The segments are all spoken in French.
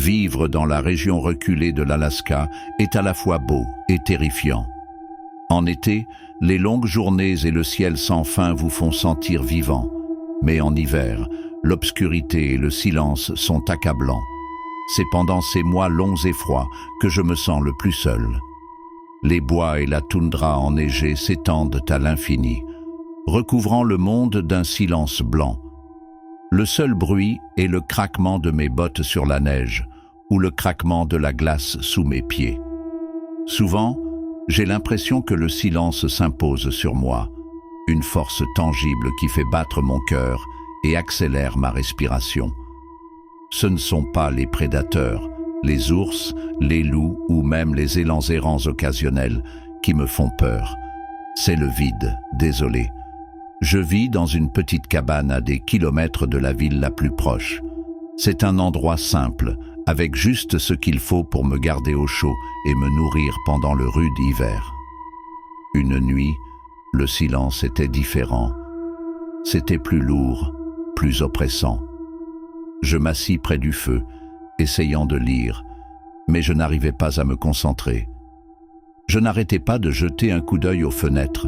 Vivre dans la région reculée de l'Alaska est à la fois beau et terrifiant. En été, les longues journées et le ciel sans fin vous font sentir vivant. Mais en hiver, l'obscurité et le silence sont accablants. C'est pendant ces mois longs et froids que je me sens le plus seul. Les bois et la toundra enneigée s'étendent à l'infini, recouvrant le monde d'un silence blanc. Le seul bruit est le craquement de mes bottes sur la neige ou le craquement de la glace sous mes pieds. Souvent, j'ai l'impression que le silence s'impose sur moi, une force tangible qui fait battre mon cœur et accélère ma respiration. Ce ne sont pas les prédateurs, les ours, les loups ou même les élans errants occasionnels qui me font peur. C'est le vide, désolé. Je vis dans une petite cabane à des kilomètres de la ville la plus proche. C'est un endroit simple, avec juste ce qu'il faut pour me garder au chaud et me nourrir pendant le rude hiver. Une nuit, le silence était différent. C'était plus lourd, plus oppressant. Je m'assis près du feu, essayant de lire, mais je n'arrivais pas à me concentrer. Je n'arrêtais pas de jeter un coup d'œil aux fenêtres,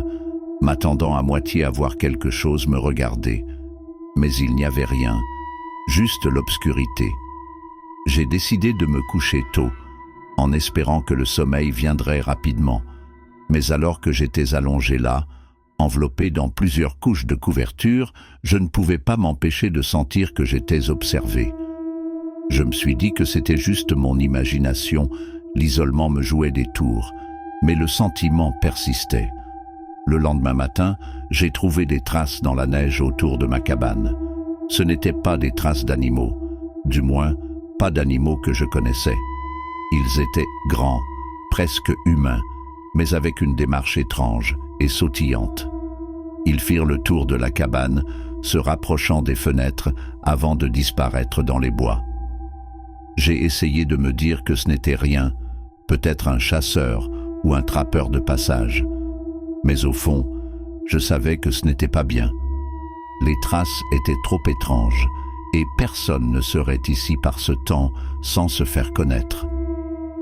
m'attendant à moitié à voir quelque chose me regarder. Mais il n'y avait rien, juste l'obscurité. J'ai décidé de me coucher tôt, en espérant que le sommeil viendrait rapidement. Mais alors que j'étais allongé là, enveloppé dans plusieurs couches de couverture, je ne pouvais pas m'empêcher de sentir que j'étais observé. Je me suis dit que c'était juste mon imagination, l'isolement me jouait des tours, mais le sentiment persistait. Le lendemain matin, j'ai trouvé des traces dans la neige autour de ma cabane. Ce n'étaient pas des traces d'animaux, du moins pas d'animaux que je connaissais. Ils étaient grands, presque humains, mais avec une démarche étrange et sautillante. Ils firent le tour de la cabane, se rapprochant des fenêtres avant de disparaître dans les bois. J'ai essayé de me dire que ce n'était rien, peut-être un chasseur ou un trappeur de passage. Mais au fond, je savais que ce n'était pas bien. Les traces étaient trop étranges et personne ne serait ici par ce temps sans se faire connaître.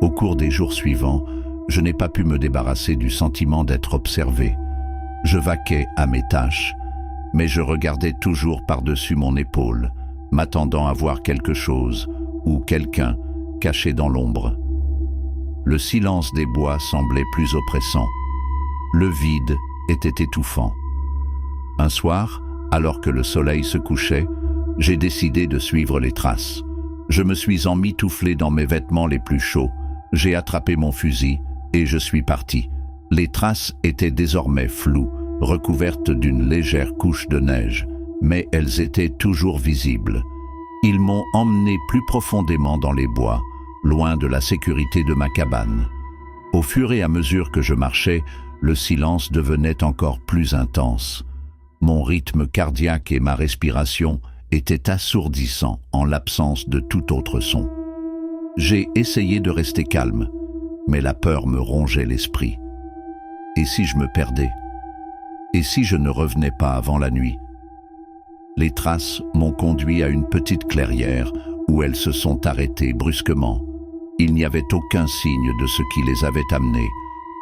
Au cours des jours suivants, je n'ai pas pu me débarrasser du sentiment d'être observé. Je vaquais à mes tâches, mais je regardais toujours par-dessus mon épaule, m'attendant à voir quelque chose ou quelqu'un caché dans l'ombre. Le silence des bois semblait plus oppressant. Le vide était étouffant. Un soir, alors que le soleil se couchait, j'ai décidé de suivre les traces. Je me suis emmitouflé dans mes vêtements les plus chauds, j'ai attrapé mon fusil et je suis parti. Les traces étaient désormais floues, recouvertes d'une légère couche de neige, mais elles étaient toujours visibles. Ils m'ont emmené plus profondément dans les bois, loin de la sécurité de ma cabane. Au fur et à mesure que je marchais, le silence devenait encore plus intense. Mon rythme cardiaque et ma respiration étaient assourdissants en l'absence de tout autre son. J'ai essayé de rester calme, mais la peur me rongeait l'esprit. Et si je me perdais? Et si je ne revenais pas avant la nuit? Les traces m'ont conduit à une petite clairière où elles se sont arrêtées brusquement. Il n'y avait aucun signe de ce qui les avait amenées,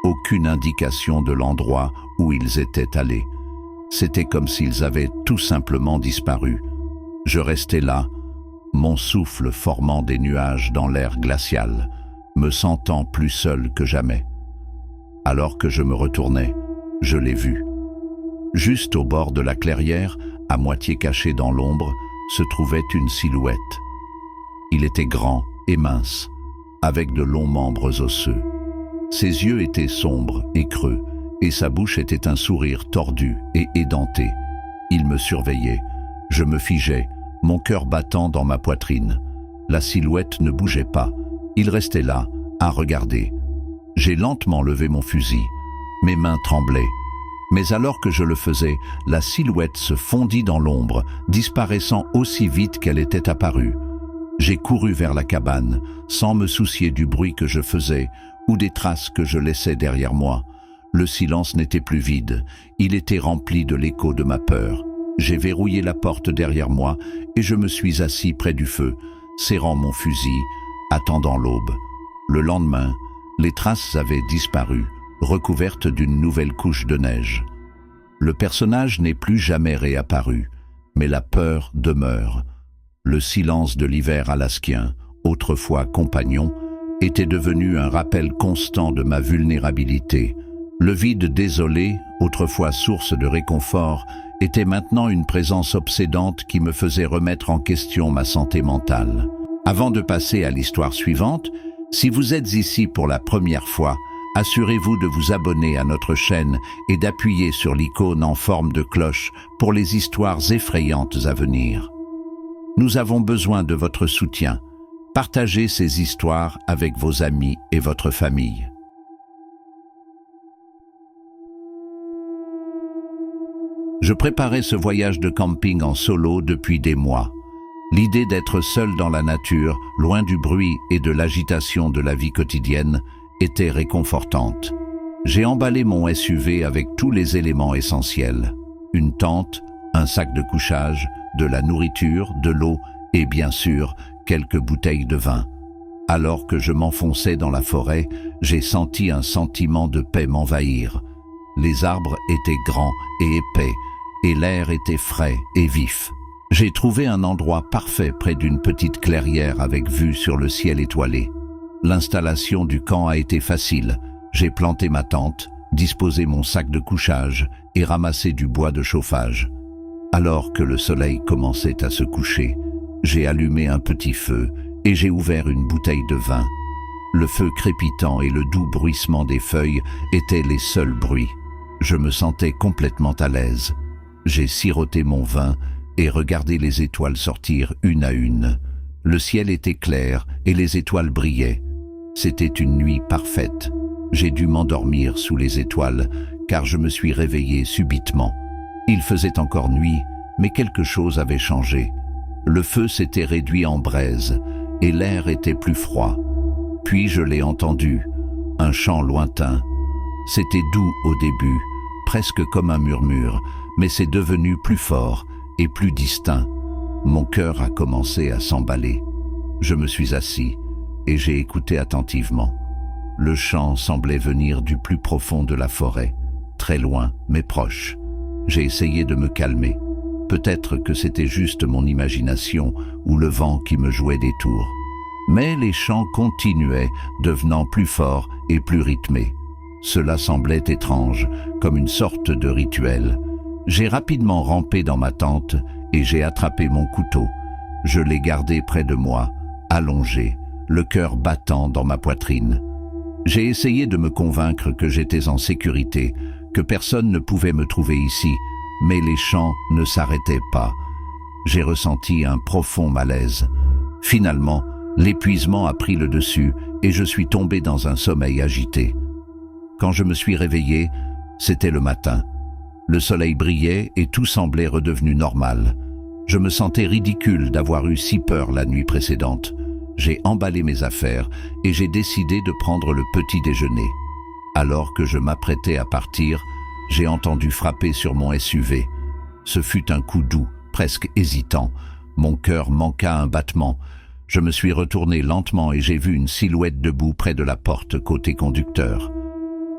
aucune indication de l'endroit où ils étaient allés. C'était comme s'ils avaient tout simplement disparu. Je restais là, mon souffle formant des nuages dans l'air glacial, me sentant plus seul que jamais. Alors que je me retournais, je l'ai vu. Juste au bord de la clairière, à moitié caché dans l'ombre, se trouvait une silhouette. Il était grand et mince, avec de longs membres osseux. Ses yeux étaient sombres et creux, et sa bouche était un sourire tordu et édenté. Il me surveillait. Je me figeais, mon cœur battant dans ma poitrine. La silhouette ne bougeait pas. Il restait là, à regarder. J'ai lentement levé mon fusil. Mes mains tremblaient. Mais alors que je le faisais, la silhouette se fondit dans l'ombre, disparaissant aussi vite qu'elle était apparue. J'ai couru vers la cabane, sans me soucier du bruit que je faisais ou des traces que je laissais derrière moi. Le silence n'était plus vide, il était rempli de l'écho de ma peur. J'ai verrouillé la porte derrière moi et je me suis assis près du feu, serrant mon fusil, attendant l'aube. Le lendemain, les traces avaient disparu, recouvertes d'une nouvelle couche de neige. Le personnage n'est plus jamais réapparu, mais la peur demeure. Le silence de l'hiver alaskien, autrefois compagnon, était devenu un rappel constant de ma vulnérabilité. Le vide désolé, autrefois source de réconfort, était maintenant une présence obsédante qui me faisait remettre en question ma santé mentale. Avant de passer à l'histoire suivante, si vous êtes ici pour la première fois, assurez-vous de vous abonner à notre chaîne et d'appuyer sur l'icône en forme de cloche pour les histoires effrayantes à venir. Nous avons besoin de votre soutien. Partagez ces histoires avec vos amis et votre famille. Je préparais ce voyage de camping en solo depuis des mois. L'idée d'être seul dans la nature, loin du bruit et de l'agitation de la vie quotidienne, était réconfortante. J'ai emballé mon SUV avec tous les éléments essentiels. Une tente, un sac de couchage, de la nourriture, de l'eau et bien sûr, quelques bouteilles de vin. Alors que je m'enfonçais dans la forêt, j'ai senti un sentiment de paix m'envahir. Les arbres étaient grands et épais, et l'air était frais et vif. J'ai trouvé un endroit parfait près d'une petite clairière avec vue sur le ciel étoilé. L'installation du camp a été facile. J'ai planté ma tente, disposé mon sac de couchage et ramassé du bois de chauffage. Alors que le soleil commençait à se coucher, j'ai allumé un petit feu et j'ai ouvert une bouteille de vin. Le feu crépitant et le doux bruissement des feuilles étaient les seuls bruits. Je me sentais complètement à l'aise. J'ai siroté mon vin et regardé les étoiles sortir une à une. Le ciel était clair et les étoiles brillaient. C'était une nuit parfaite. J'ai dû m'endormir sous les étoiles, car je me suis réveillé subitement. Il faisait encore nuit, mais quelque chose avait changé. Le feu s'était réduit en braise, et l'air était plus froid. Puis je l'ai entendu, un chant lointain. C'était doux au début, presque comme un murmure, mais c'est devenu plus fort et plus distinct. Mon cœur a commencé à s'emballer. Je me suis assis et j'ai écouté attentivement. Le chant semblait venir du plus profond de la forêt, très loin mais proche. J'ai essayé de me calmer. Peut-être que c'était juste mon imagination ou le vent qui me jouait des tours. Mais les chants continuaient, devenant plus forts et plus rythmés. Cela semblait étrange, comme une sorte de rituel. J'ai rapidement rampé dans ma tente et j'ai attrapé mon couteau. Je l'ai gardé près de moi, allongé, le cœur battant dans ma poitrine. J'ai essayé de me convaincre que j'étais en sécurité, que personne ne pouvait me trouver ici, mais les chants ne s'arrêtaient pas. J'ai ressenti un profond malaise. Finalement, l'épuisement a pris le dessus et je suis tombé dans un sommeil agité. Quand je me suis réveillé, c'était le matin. Le soleil brillait et tout semblait redevenu normal. Je me sentais ridicule d'avoir eu si peur la nuit précédente. J'ai emballé mes affaires et j'ai décidé de prendre le petit déjeuner. Alors que je m'apprêtais à partir, j'ai entendu frapper sur mon SUV. Ce fut un coup doux, presque hésitant. Mon cœur manqua un battement. Je me suis retourné lentement et j'ai vu une silhouette debout près de la porte côté conducteur.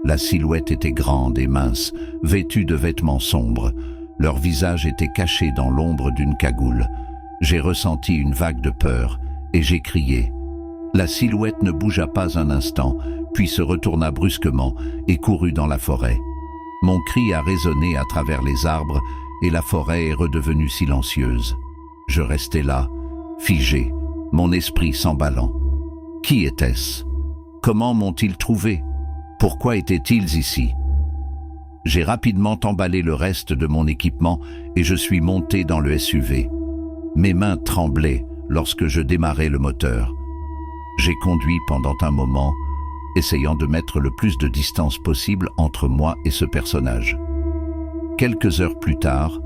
La silhouette était grande et mince, vêtue de vêtements sombres. Leur visage était caché dans l'ombre d'une cagoule. J'ai ressenti une vague de peur et j'ai crié. La silhouette ne bougea pas un instant, puis se retourna brusquement et courut dans la forêt. Mon cri a résonné à travers les arbres et la forêt est redevenue silencieuse. Je restais là, figé, mon esprit s'emballant. Qui était-ce? Comment m'ont-ils trouvé? Pourquoi étaient-ils ici? J'ai rapidement emballé le reste de mon équipement et je suis monté dans le SUV. Mes mains tremblaient lorsque je démarrais le moteur. J'ai conduit pendant un moment, essayant de mettre le plus de distance possible entre moi et ce personnage. Quelques heures plus tard,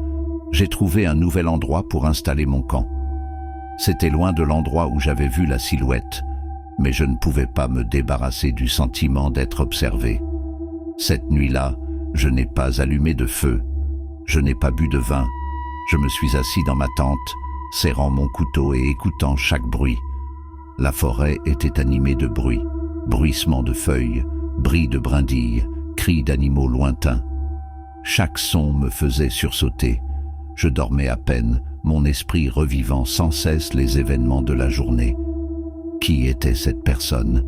j'ai trouvé un nouvel endroit pour installer mon camp. C'était loin de l'endroit où j'avais vu la silhouette, mais je ne pouvais pas me débarrasser du sentiment d'être observé. Cette nuit-là, je n'ai pas allumé de feu, je n'ai pas bu de vin. Je me suis assis dans ma tente, serrant mon couteau et écoutant chaque bruit. La forêt était animée de bruit, bruissements de feuilles, bris de brindilles, cris d'animaux lointains. Chaque son me faisait sursauter. Je dormais à peine, mon esprit revivant sans cesse les événements de la journée. Qui était cette personne?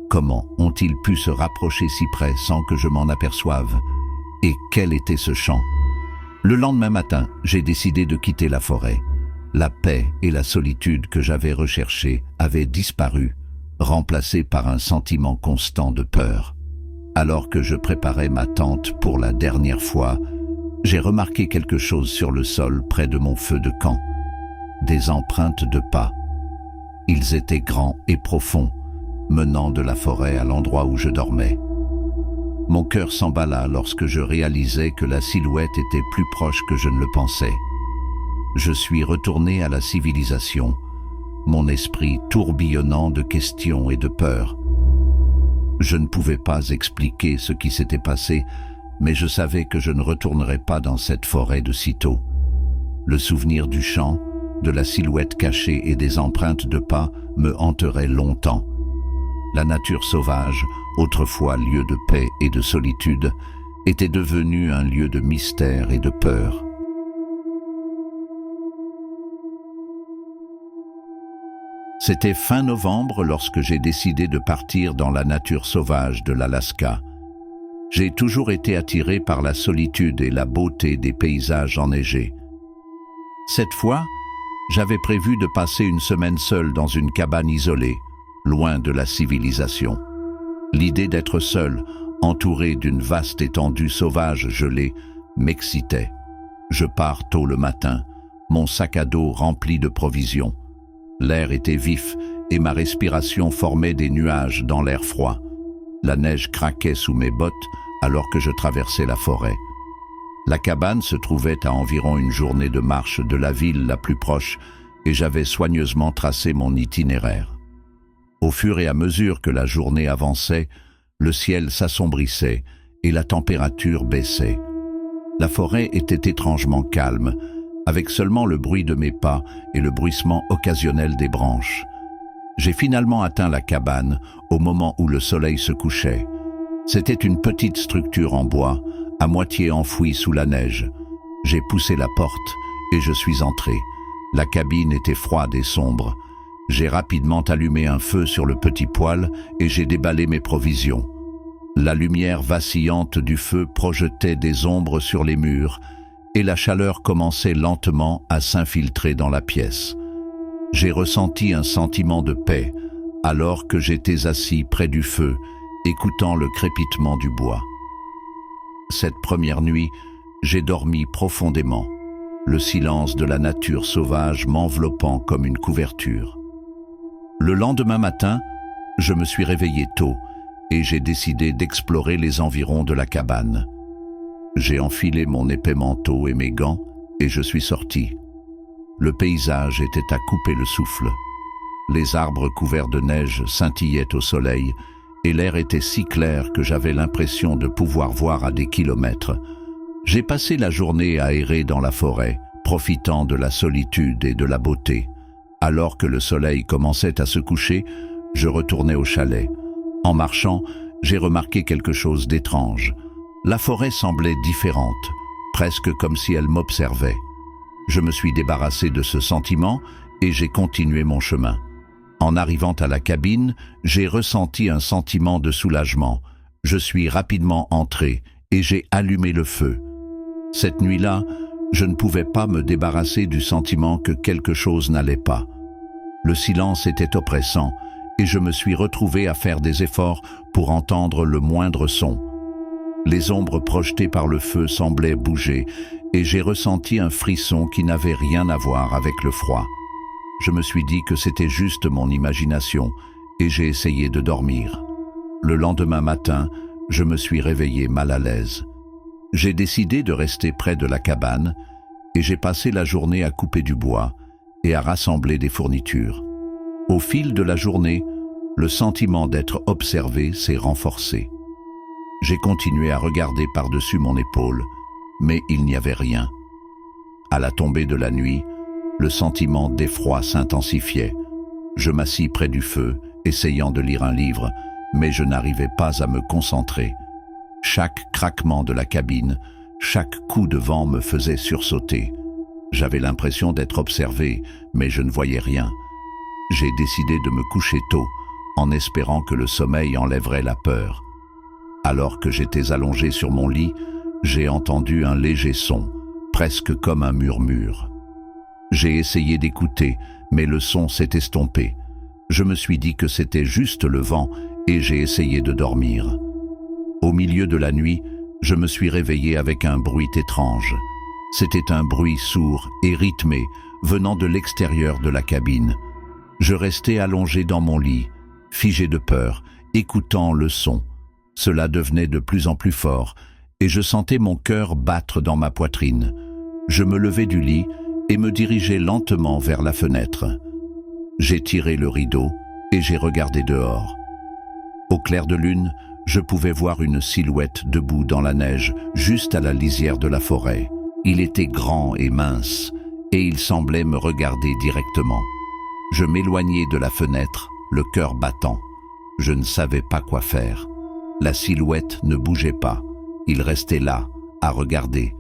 Comment ont-ils pu se rapprocher si près sans que je m'en aperçoive? Et quel était ce chant? Le lendemain matin, j'ai décidé de quitter la forêt. La paix et la solitude que j'avais recherchées avaient disparu, remplacées par un sentiment constant de peur. Alors que je préparais ma tente pour la dernière fois, j'ai remarqué quelque chose sur le sol près de mon feu de camp. Des empreintes de pas. Ils étaient grands et profonds, menant de la forêt à l'endroit où je dormais. Mon cœur s'emballa lorsque je réalisais que la silhouette était plus proche que je ne le pensais. Je suis retourné à la civilisation, mon esprit tourbillonnant de questions et de peurs. Je ne pouvais pas expliquer ce qui s'était passé, mais je savais que je ne retournerais pas dans cette forêt de sitôt. Le souvenir du chant, de la silhouette cachée et des empreintes de pas me hanterait longtemps. La nature sauvage, autrefois lieu de paix et de solitude, était devenue un lieu de mystère et de peur. C'était fin novembre lorsque j'ai décidé de partir dans la nature sauvage de l'Alaska. J'ai toujours été attiré par la solitude et la beauté des paysages enneigés. Cette fois, j'avais prévu de passer une semaine seul dans une cabane isolée, loin de la civilisation. L'idée d'être seul, entouré d'une vaste étendue sauvage gelée, m'excitait. Je pars tôt le matin, mon sac à dos rempli de provisions. L'air était vif et ma respiration formait des nuages dans l'air froid. La neige craquait sous mes bottes alors que je traversais la forêt. La cabane se trouvait à environ une journée de marche de la ville la plus proche et j'avais soigneusement tracé mon itinéraire. Au fur et à mesure que la journée avançait, le ciel s'assombrissait et la température baissait. La forêt était étrangement calme, avec seulement le bruit de mes pas et le bruissement occasionnel des branches. J'ai finalement atteint la cabane au moment où le soleil se couchait. C'était une petite structure en bois, à moitié enfouie sous la neige. J'ai poussé la porte et je suis entré. La cabine était froide et sombre. J'ai rapidement allumé un feu sur le petit poêle et j'ai déballé mes provisions. La lumière vacillante du feu projetait des ombres sur les murs et la chaleur commençait lentement à s'infiltrer dans la pièce. J'ai ressenti un sentiment de paix alors que j'étais assis près du feu, écoutant le crépitement du bois. Cette première nuit, j'ai dormi profondément, le silence de la nature sauvage m'enveloppant comme une couverture. Le lendemain matin, je me suis réveillé tôt et j'ai décidé d'explorer les environs de la cabane. J'ai enfilé mon épais manteau et mes gants et je suis sorti. Le paysage était à couper le souffle. Les arbres couverts de neige scintillaient au soleil et l'air était si clair que j'avais l'impression de pouvoir voir à des kilomètres. J'ai passé la journée à errer dans la forêt, profitant de la solitude et de la beauté. Alors que le soleil commençait à se coucher, je retournais au chalet. En marchant, j'ai remarqué quelque chose d'étrange. La forêt semblait différente, presque comme si elle m'observait. Je me suis débarrassé de ce sentiment et j'ai continué mon chemin. En arrivant à la cabine, j'ai ressenti un sentiment de soulagement. Je suis rapidement entré et j'ai allumé le feu. Cette nuit-là, je ne pouvais pas me débarrasser du sentiment que quelque chose n'allait pas. Le silence était oppressant et je me suis retrouvé à faire des efforts pour entendre le moindre son. Les ombres projetées par le feu semblaient bouger et j'ai ressenti un frisson qui n'avait rien à voir avec le froid. Je me suis dit que c'était juste mon imagination et j'ai essayé de dormir. Le lendemain matin, je me suis réveillé mal à l'aise. J'ai décidé de rester près de la cabane et j'ai passé la journée à couper du bois et à rassembler des fournitures. Au fil de la journée, le sentiment d'être observé s'est renforcé. J'ai continué à regarder par-dessus mon épaule, mais il n'y avait rien. À la tombée de la nuit, le sentiment d'effroi s'intensifiait. Je m'assis près du feu, essayant de lire un livre, mais je n'arrivais pas à me concentrer. Chaque craquement de la cabine, chaque coup de vent me faisait sursauter. J'avais l'impression d'être observé, mais je ne voyais rien. J'ai décidé de me coucher tôt, en espérant que le sommeil enlèverait la peur. Alors que j'étais allongé sur mon lit, j'ai entendu un léger son, presque comme un murmure. J'ai essayé d'écouter, mais le son s'est estompé. Je me suis dit que c'était juste le vent et j'ai essayé de dormir. Au milieu de la nuit, je me suis réveillé avec un bruit étrange. C'était un bruit sourd et rythmé venant de l'extérieur de la cabine. Je restais allongé dans mon lit, figé de peur, écoutant le son. Cela devenait de plus en plus fort et je sentais mon cœur battre dans ma poitrine. Je me levai du lit et me dirigeai lentement vers la fenêtre. J'ai tiré le rideau et j'ai regardé dehors. Au clair de lune, je pouvais voir une silhouette debout dans la neige, juste à la lisière de la forêt. Il était grand et mince, et il semblait me regarder directement. Je m'éloignai de la fenêtre, le cœur battant. Je ne savais pas quoi faire. La silhouette ne bougeait pas. Il restait là, à regarder.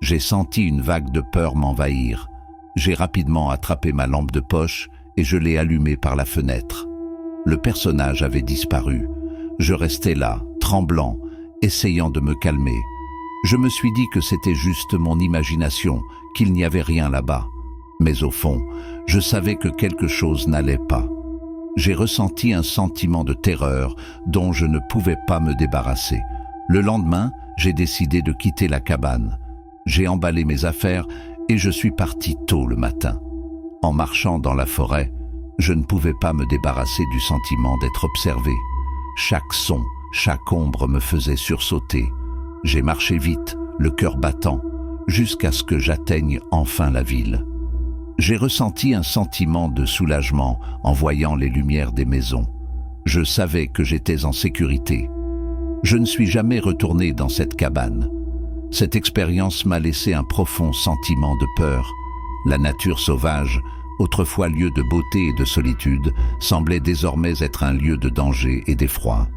J'ai senti une vague de peur m'envahir. J'ai rapidement attrapé ma lampe de poche et je l'ai allumée par la fenêtre. Le personnage avait disparu. Je restais là, tremblant, essayant de me calmer. Je me suis dit que c'était juste mon imagination, qu'il n'y avait rien là-bas. Mais au fond, je savais que quelque chose n'allait pas. J'ai ressenti un sentiment de terreur dont je ne pouvais pas me débarrasser. Le lendemain, j'ai décidé de quitter la cabane. J'ai emballé mes affaires et je suis parti tôt le matin. En marchant dans la forêt, je ne pouvais pas me débarrasser du sentiment d'être observé. Chaque son, chaque ombre me faisait sursauter. J'ai marché vite, le cœur battant, jusqu'à ce que j'atteigne enfin la ville. J'ai ressenti un sentiment de soulagement en voyant les lumières des maisons. Je savais que j'étais en sécurité. Je ne suis jamais retourné dans cette cabane. Cette expérience m'a laissé un profond sentiment de peur. La nature sauvage, autrefois lieu de beauté et de solitude, semblait désormais être un lieu de danger et d'effroi.